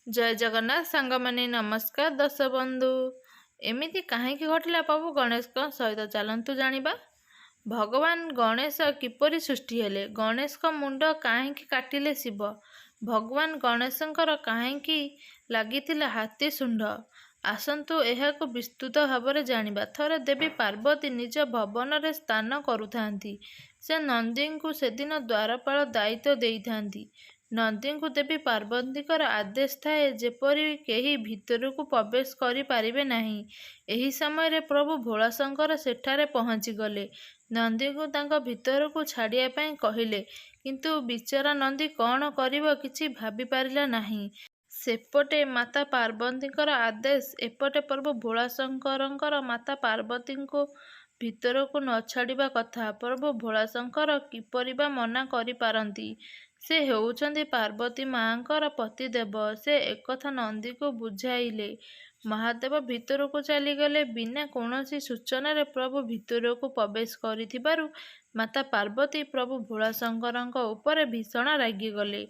ଜୟ ଜଗନ୍ନାଥ ସାଙ୍ଗମାନେ ନମସ୍କାର ଦର୍ଶକ ବନ୍ଧୁ। ଏମିତି କାହିଁକି ଘଟିଲା ପ୍ରଭୁ ଗଣେଶଙ୍କ ସହିତ ଚାଲନ୍ତୁ ଜାଣିବା। ଭଗବାନ ଗଣେଶ କିପରି ସୃଷ୍ଟି ହେଲେ? ଗଣେଶଙ୍କ ମୁଣ୍ଡ କାହିଁକି କାଟିଲେ ଶିବ? ଭଗବାନ ଗଣେଶଙ୍କର କାହିଁକି ଲାଗିଥିଲା ହାତୀ ଶୁଣ୍ଢ? ଆସନ୍ତୁ ଏହାକୁ ବିସ୍ତୃତ ଭାବରେ ଜାଣିବା। ଥରେ ଦେବୀ ପାର୍ବତୀ ନିଜ ଭବନରେ ସ୍ନାନ କରୁଥାନ୍ତି। ସେ ନନ୍ଦୀଙ୍କୁ ସେଦିନ ଦ୍ୱାରପାଳ ଦାୟିତ୍ୱ ଦେଇଥାନ୍ତି। ନନ୍ଦୀଙ୍କୁ ଦେବୀ ପାର୍ବତୀଙ୍କର ଆଦେଶ ଥାଏ ଯେପରି କେହି ଭିତରକୁ ପ୍ରବେଶ କରିପାରିବେ ନାହିଁ। ଏହି ସମୟରେ ପ୍ରଭୁ ଭୋଳାଶଙ୍କର ସେଠାରେ ପହଞ୍ଚିଗଲେ। ନନ୍ଦୀଙ୍କୁ ତାଙ୍କ ଭିତରକୁ ଛାଡ଼ିବା ପାଇଁ କହିଲେ, କିନ୍ତୁ ବିଚରା ନନ୍ଦୀ କ'ଣ କରିବ କିଛି ଭାବିପାରିଲା ନାହିଁ। ସେପଟେ ମାତା ପାର୍ବତୀଙ୍କର ଆଦେଶ, ଏପଟେ ପ୍ରଭୁ ଭୋଳାଶଙ୍କରଙ୍କର ମାତା ପାର୍ବତୀଙ୍କୁ ଭିତରକୁ ନ ଛାଡ଼ିବା କଥା। ପ୍ରଭୁ ଭୋଳାଶଙ୍କର କିପରି ବା ମନା କରିପାରନ୍ତି? ସେ ହେଉଛନ୍ତି ପାର୍ବତୀ ମାଆଙ୍କର ପତିଦେବ। ସେ ଏକଥା ନନ୍ଦୀକୁ ବୁଝାଇଲେ। ମହାଦେବ ଭିତରକୁ ଚାଲିଗଲେ। ବିନା କୌଣସି ସୂଚନାରେ ପ୍ରଭୁ ଭିତରକୁ ପ୍ରବେଶ କରିଥିବାରୁ ମାତା ପାର୍ବତୀ ପ୍ରଭୁ ଭୋଳାଶଙ୍କରଙ୍କ ଉପରେ ଭୀଷଣ ରାଗିଗଲେ।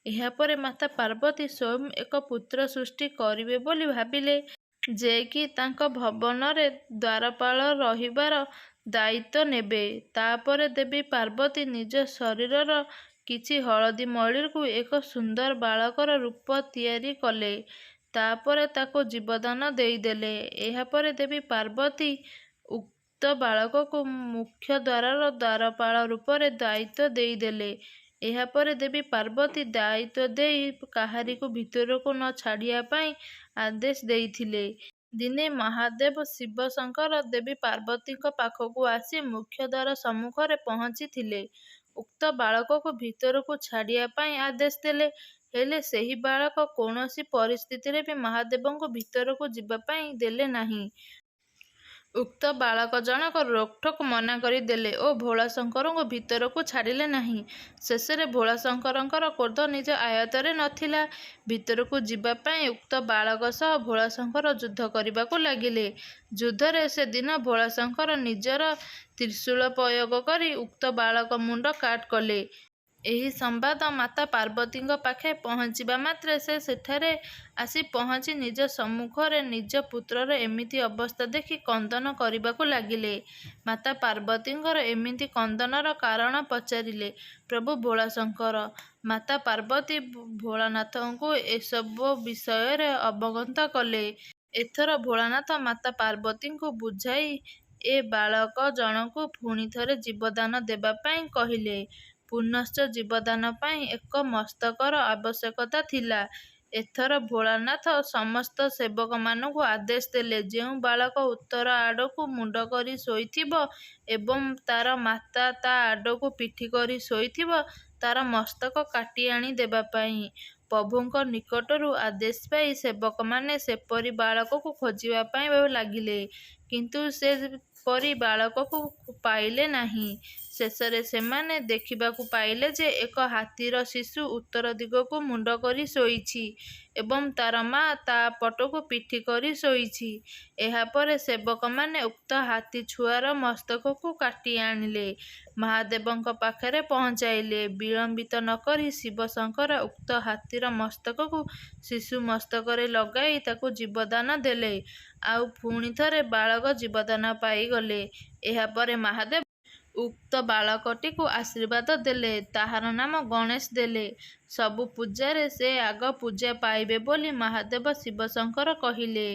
ଏହାପରେ ମାତା ପାର୍ବତୀ ସ୍ୱୟଂ ଏକ ପୁତ୍ର ସୃଷ୍ଟି କରିବେ ବୋଲି ଭାବିଲେ, ଯେ କି ତାଙ୍କ ଭବନରେ ଦ୍ୱାରପାଳ ରହିବାର ଦାୟିତ୍ୱ ନେବେ। ତାପରେ ଦେବୀ ପାର୍ବତୀ ନିଜ ଶରୀରର କିଛି ହଳଦୀ ମଳିକୁ ଏକ ସୁନ୍ଦର ବାଳକର ରୂପ ତିଆରି କଲେ। ତାପରେ ତାକୁ ଜୀବଦାନ ଦେଇଦେଲେ। ଏହାପରେ ଦେବୀ ପାର୍ବତୀ ଉକ୍ତ ବାଳକକୁ ମୁଖ୍ୟ ଦ୍ୱାରର ଦ୍ୱାରପାଳ ରୂପରେ ଦାୟିତ୍ୱ ଦେଇଦେଲେ। ଏହାପରେ ଦେବୀ ପାର୍ବତୀ ଦାୟିତ୍ୱ ଦେଇ କାହାରିକୁ ଭିତରକୁ ନ ଛାଡ଼ିବା ପାଇଁ ଆଦେଶ ଦେଇଥିଲେ। ଦିନେ ମହାଦେବ ଶିବ ଶଙ୍କର ଦେବୀ ପାର୍ବତୀଙ୍କ ପାଖକୁ ଆସି ମୁଖ୍ୟ ଦ୍ୱାର ସମ୍ମୁଖରେ ପହଞ୍ଚିଥିଲେ। ଉକ୍ତ ବାଳକକୁ ଭିତରକୁ ଛାଡ଼ିବା ପାଇଁ ଆଦେଶ ଦେଲେ। ହେଲେ ସେହି ବାଳକ କୌଣସି ପରିସ୍ଥିତିରେ ବି ମହାଦେବଙ୍କୁ ଭିତରକୁ ଯିବା ପାଇଁ ଦେଲେ ନାହିଁ। ଉକ୍ତ ବାଳକ ଜଣକ ରୋକଠୋକ ମନା କରିଦେଲେ ଓ ଭୋଳାଶଙ୍କରଙ୍କୁ ଭିତରକୁ ଛାଡ଼ିଲେ ନାହିଁ। ଶେଷରେ ଭୋଳାଶଙ୍କରଙ୍କର କ୍ରୋଧ ନିଜ ଆୟତ୍ତରେ ନଥିଲା। ଭିତରକୁ ଯିବା ପାଇଁ ଉକ୍ତ ବାଳକ ସହ ଭୋଳାଶଙ୍କର ଯୁଦ୍ଧ କରିବାକୁ ଲାଗିଲେ। ଯୁଦ୍ଧରେ ସେଦିନ ଭୋଳାଶଙ୍କର ନିଜର ତ୍ରିଶୂଳ ପ୍ରୟୋଗ କରି ଉକ୍ତ ବାଳକ ମୁଣ୍ଡ କାଟ କଲେ। ଏହି ସମ୍ବାଦ ମାତା ପାର୍ବତୀଙ୍କ ପାଖେ ପହଞ୍ଚିବା ମାତ୍ରେ ସେ ସେଠାରେ ଆସି ପହଞ୍ଚି ନିଜ ସମ୍ମୁଖରେ ନିଜ ପୁତ୍ରର ଏମିତି ଅବସ୍ଥା ଦେଖି କ୍ରନ୍ଦନ କରିବାକୁ ଲାଗିଲେ। ମାତା ପାର୍ବତୀଙ୍କର ଏମିତି କ୍ରନ୍ଦନର କାରଣ ପଚାରିଲେ ପ୍ରଭୁ ଭୋଳାଶଙ୍କର। ମାତା ପାର୍ବତୀ ଭୋଳାନାଥଙ୍କୁ ଏସବୁ ବିଷୟରେ ଅବଗତ କଲେ। ଏଥର ଭୋଳାନାଥ ମାତା ପାର୍ବତୀଙ୍କୁ ବୁଝାଇ ଏ ବାଳକ ଜଣକୁ ପୁଣି ଥରେ ଜୀବଦାନ ଦେବା ପାଇଁ କହିଲେ। ପୁନଶ୍ଚ ଜୀବଦାନ ପାଇଁ ଏକ ମସ୍ତକର ଆବଶ୍ୟକତା ଥିଲା। ଏଥର ଭୋଳାନାଥ ସମସ୍ତ ସେବକମାନଙ୍କୁ ଆଦେଶ ଦେଲେ, ଯେଉଁ ବାଳକ ଉତ୍ତର ଆଡ଼କୁ ମୁଣ୍ଡ କରି ଶୋଇଥିବ ଏବଂ ତାର ମାତା ତା ଆଡ଼କୁ ପିଠି କରି ଶୋଇଥିବ, ତାର ମସ୍ତକ କାଟି ଆଣି ଦେବା ପାଇଁ। ପ୍ରଭୁଙ୍କ ନିକଟରୁ ଆଦେଶ ପାଇ ସେବକମାନେ ସେପରି ବାଳକକୁ ଖୋଜିବା ପାଇଁ ଲାଗିଲେ, କିନ୍ତୁ ସେପରି ବାଳକକୁ ପାଇଲେ ନାହିଁ। ଶେଷରେ ସେମାନେ ଦେଖିବାକୁ ପାଇଲେ ଯେ ଏକ ହାତୀର ଶିଶୁ ଉତ୍ତର ଦିଗକୁ ମୁଣ୍ଡ କରି ଶୋଇଛି ଏବଂ ତାର ମା ତା ପଟକୁ ପିଠି କରି ଶୋଇଛି। ଏହାପରେ ସେବକମାନେ ଉକ୍ତ ହାତୀ ଛୁଆର ମସ୍ତକକୁ କାଟି ଆଣିଲେ ମହାଦେବଙ୍କ ପାଖରେ ପହଞ୍ଚାଇଲେ। ବିଳମ୍ବିତ ନକରି ଶିବ ଶଙ୍କର ଉକ୍ତ ହାତୀର ମସ୍ତକକୁ ଶିଶୁ ମସ୍ତକରେ ଲଗାଇ ତାକୁ ଜୀବଦାନ ଦେଲେ। ଆଉ ପୁଣି ଥରେ ବାଳକ ଜୀବଦାନ ପାଇଗଲେ। ଏହାପରେ ମହାଦେବ ଉକ୍ତ ବାଳକଟିକୁ ଆଶୀର୍ବାଦ ଦେଲେ। ତାହାର ନାମ ଗଣେଶ ଦେଲେ। ସବୁ ପୂଜାରେ ସେ ଆଗ ପୂଜା ପାଇବେ ବୋଲି ମହାଦେବ ଶିବ ଶଙ୍କର କହିଲେ।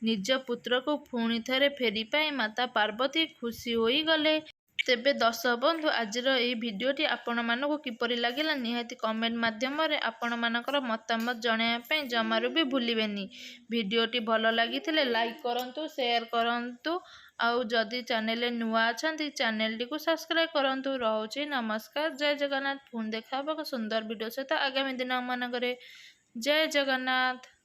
ନିଜ ପୁତ୍ରକୁ ପୁଣି ଥରେ ଫେରି ପାଇ ମାତା ପାର୍ବତୀ ଖୁସି ହୋଇଗଲେ। ତେବେ ଦର୍ଶକ ବନ୍ଧୁ, ଆଜିର ଏହି ଭିଡ଼ିଓଟି ଆପଣମାନଙ୍କୁ କିପରି ଲାଗିଲା ନିହାତି କମେଣ୍ଟ ମାଧ୍ୟମରେ ଆପଣମାନଙ୍କର ମତାମତ ଜଣାଇବା ପାଇଁ ଜମାରୁ ବି ଭୁଲିବେନି। ଭିଡ଼ିଓଟି ଭଲ ଲାଗିଥିଲେ ଲାଇକ୍ କରନ୍ତୁ, ସେୟାର କରନ୍ତୁ, ଆଉ ଯଦି ଚ୍ୟାନେଲରେ ନୂଆ ଅଛନ୍ତି ଚ୍ୟାନେଲଟିକୁ ସବସ୍କ୍ରାଇବ୍ କରନ୍ତୁ। ରହୁଛି ନମସ୍କାର, ଜୟ ଜଗନ୍ନାଥ। ପୁଣି ଦେଖା ହେବ ଏକ ସୁନ୍ଦର ଭିଡ଼ିଓ ସହିତ ଆଗାମୀ ଦିନମାନଙ୍କରେ। ଜୟ ଜଗନ୍ନାଥ।